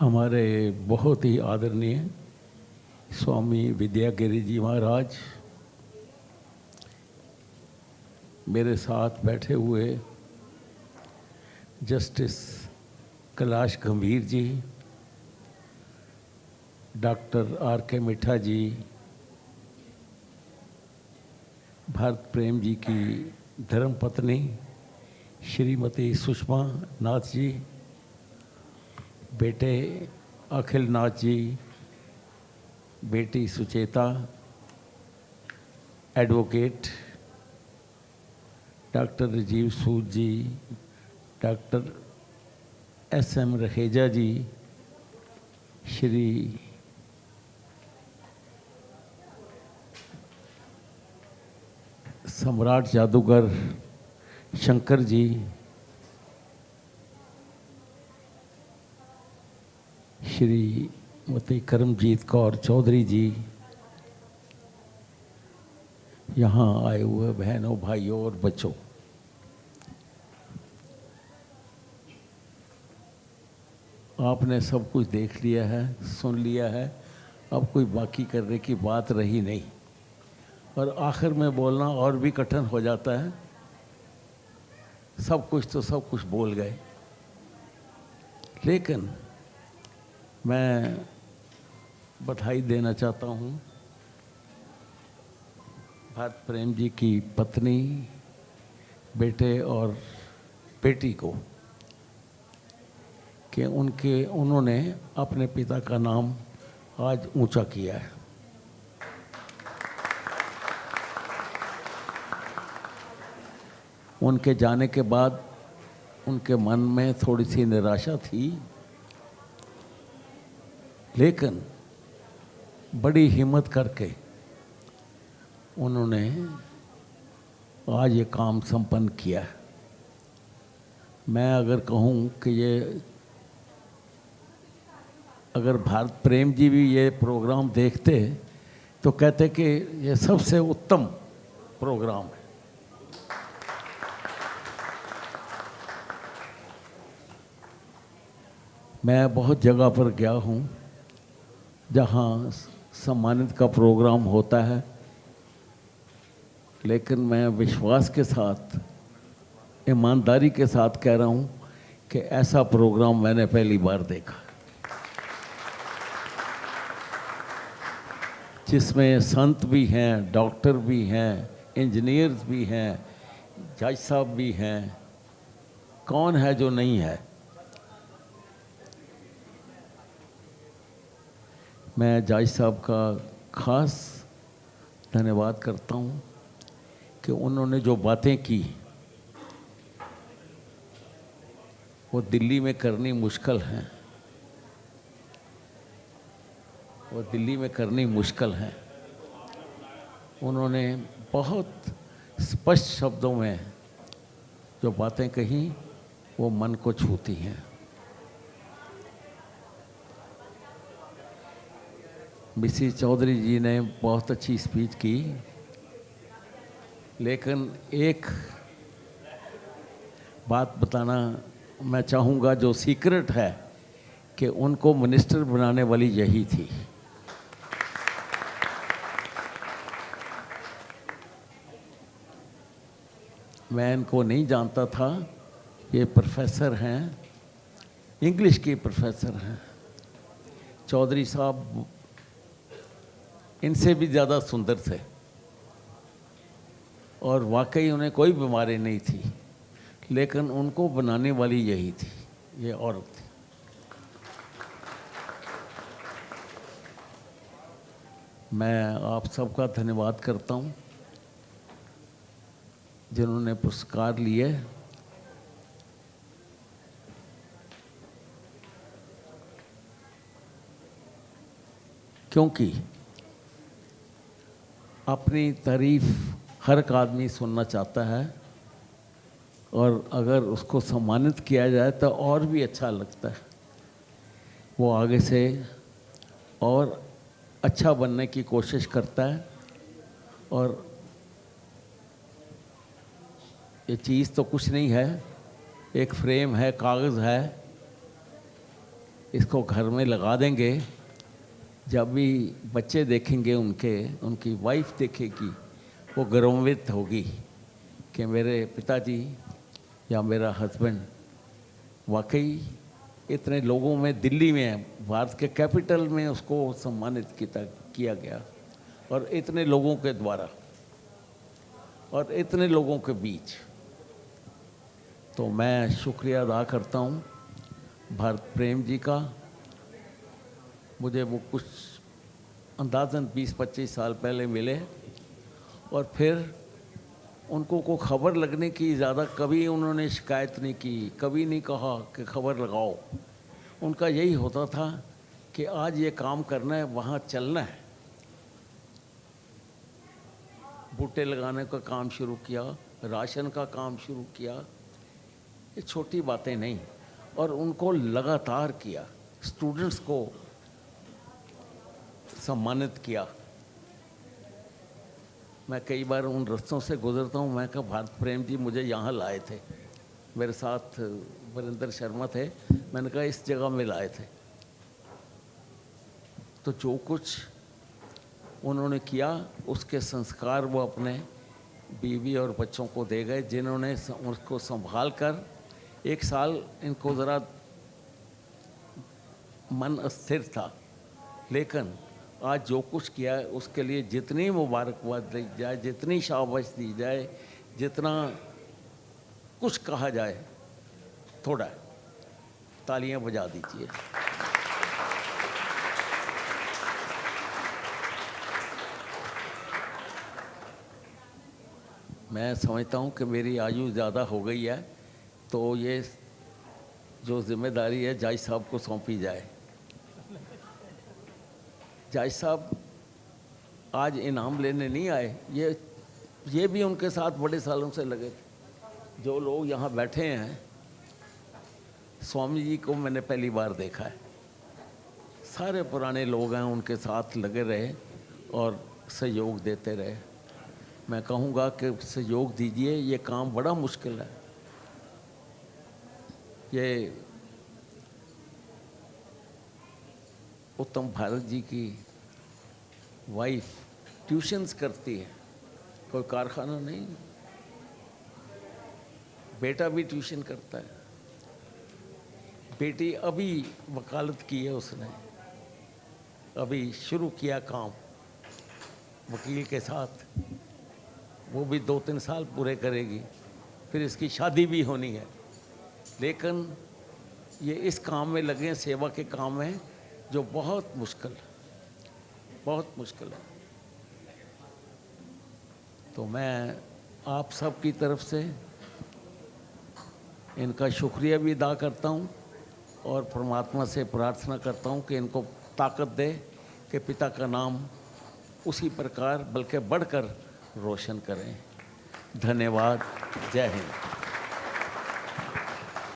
हमारे बहुत ही आदरणीय स्वामी विद्यागिरी जी महाराज, मेरे साथ बैठे हुए जस्टिस कैलाश गंभीर जी, डॉक्टर R.K. मिठा जी, भारत प्रेम जी की धर्मपत्नी श्रीमती सुषमा नाथ जी, बेटे अखिल नाथ जी, बेटी सुचेता, एडवोकेट डॉक्टर राजीव सूद जी, डॉक्टर S.M. रहेजा जी, श्री सम्राट जादूगर शंकर जी, श्रीमती करमजीत कौर चौधरी जी, यहाँ आए हुए बहनों, भाइयों और बच्चों, आपने सब कुछ देख लिया है, सुन लिया है। अब कोई बाकी करने की बात रही नहीं और आखिर में बोलना और भी कठिन हो जाता है। सब कुछ बोल गए, लेकिन मैं बधाई देना चाहता हूँ भारत प्रेम जी की पत्नी, बेटे और बेटी को कि उन्होंने अपने पिता का नाम आज ऊंचा किया है। उनके जाने के बाद उनके मन में थोड़ी सी निराशा थी, लेकिन बड़ी हिम्मत करके उन्होंने आज ये काम संपन्न किया है। मैं अगर कहूँ कि अगर भारत प्रेम जी भी ये प्रोग्राम देखते तो कहते कि ये सबसे उत्तम प्रोग्राम है। मैं बहुत जगह पर गया हूँ जहाँ सम्मानित का प्रोग्राम होता है, लेकिन मैं विश्वास के साथ, ईमानदारी के साथ कह रहा हूँ कि ऐसा प्रोग्राम मैंने पहली बार देखा जिसमें संत भी हैं, डॉक्टर भी हैं, इंजीनियर्स भी हैं, जज साहब भी हैं। कौन है जो नहीं है? मैं जज साहब का ख़ास धन्यवाद करता हूँ कि उन्होंने जो बातें की वो दिल्ली में करनी मुश्किल हैं, वो दिल्ली में करनी मुश्किल है। उन्होंने बहुत स्पष्ट शब्दों में जो बातें कही वो मन को छूती हैं। मिसिस चौधरी जी ने बहुत अच्छी स्पीच की, लेकिन एक बात बताना मैं चाहूँगा जो सीक्रेट है कि उनको मिनिस्टर बनाने वाली यही थी। मैं इनको नहीं जानता था, ये प्रोफेसर हैं, इंग्लिश के प्रोफेसर हैं। चौधरी साहब इनसे भी ज़्यादा सुंदर थे और वाकई उन्हें कोई बीमारी नहीं थी, लेकिन उनको बनाने वाली यही थी, ये औरत थी। मैं आप सबका धन्यवाद करता हूँ जिन्होंने पुरस्कार लिए। क्योंकि अपनी तारीफ हर एक आदमी सुनना चाहता है और अगर उसको सम्मानित किया जाए तो और भी अच्छा लगता है। वो आगे से और अच्छा बनने की कोशिश करता है और ये चीज़ तो कुछ नहीं है, एक फ्रेम है, कागज़ है, इसको घर में लगा देंगे। जब भी बच्चे देखेंगे, उनकी वाइफ देखेगी, वो गर्वान्वित होगी कि मेरे पिताजी या मेरा हस्बैंड वाकई इतने लोगों में, दिल्ली में, भारत के कैपिटल में उसको सम्मानित किया गया, और इतने लोगों के द्वारा और इतने लोगों के बीच। तो मैं शुक्रिया अदा करता हूँ भारत प्रेम जी का। मुझे वो कुछ अंदाज़न 20-25 साल पहले मिले, और फिर उनको को खबर लगने की ज़्यादा कभी उन्होंने शिकायत नहीं की, कभी नहीं कहा कि खबर लगाओ। उनका यही होता था कि आज ये काम करना है, वहाँ चलना है। बूटे लगाने का काम शुरू किया, राशन का काम शुरू किया, ये छोटी बातें नहीं, और उनको लगातार किया। स्टूडेंट्स को सम्मानित किया। मैं कई बार उन रास्तों से गुजरता हूँ, मैं कहा भारत प्रेम जी मुझे यहाँ लाए थे, मेरे साथ वीरेंद्र शर्मा थे, मैंने कहा इस जगह में लाए थे। तो जो कुछ उन्होंने किया उसके संस्कार वो अपने बीवी और बच्चों को दे गए, जिन्होंने उसको संभाल कर 1 साल इनको ज़रा मन अस्थिर था, लेकिन आज जो कुछ किया है उसके लिए जितनी मुबारकबाद दी जाए, जितनी शाबाश दी जाए, जितना कुछ कहा जाए, थोड़ा है। तालियां बजा दीजिए। मैं समझता हूँ कि मेरी आयु ज़्यादा हो गई है, तो ये जो जिम्मेदारी है जज साहब को सौंपी जाए। जज साहब आज इनाम लेने नहीं आए, ये भी उनके साथ बड़े सालों से लगे थे। जो लोग यहाँ बैठे हैं, स्वामी जी को मैंने पहली बार देखा है, सारे पुराने लोग हैं, उनके साथ लगे रहे और सहयोग देते रहे। मैं कहूँगा कि सहयोग दीजिए, ये काम बड़ा मुश्किल है। ये उत्तम भारत जी की वाइफ ट्यूशन्स करती है, कोई कारखाना नहीं, बेटा भी ट्यूशन करता है। बेटी अभी वकालत की है, उसने अभी शुरू किया काम वकील के साथ, वो भी 2-3 साल पूरे करेगी, फिर इसकी शादी भी होनी है। लेकिन ये इस काम में लगे हैं, सेवा के काम में, जो बहुत मुश्किल है, बहुत मुश्किल है। तो मैं आप सब की तरफ से इनका शुक्रिया भी अदा करता हूँ, और परमात्मा से प्रार्थना करता हूँ कि इनको ताकत दे कि पिता का नाम उसी प्रकार बल्कि बढ़कर रोशन करें। धन्यवाद। जय हिंद।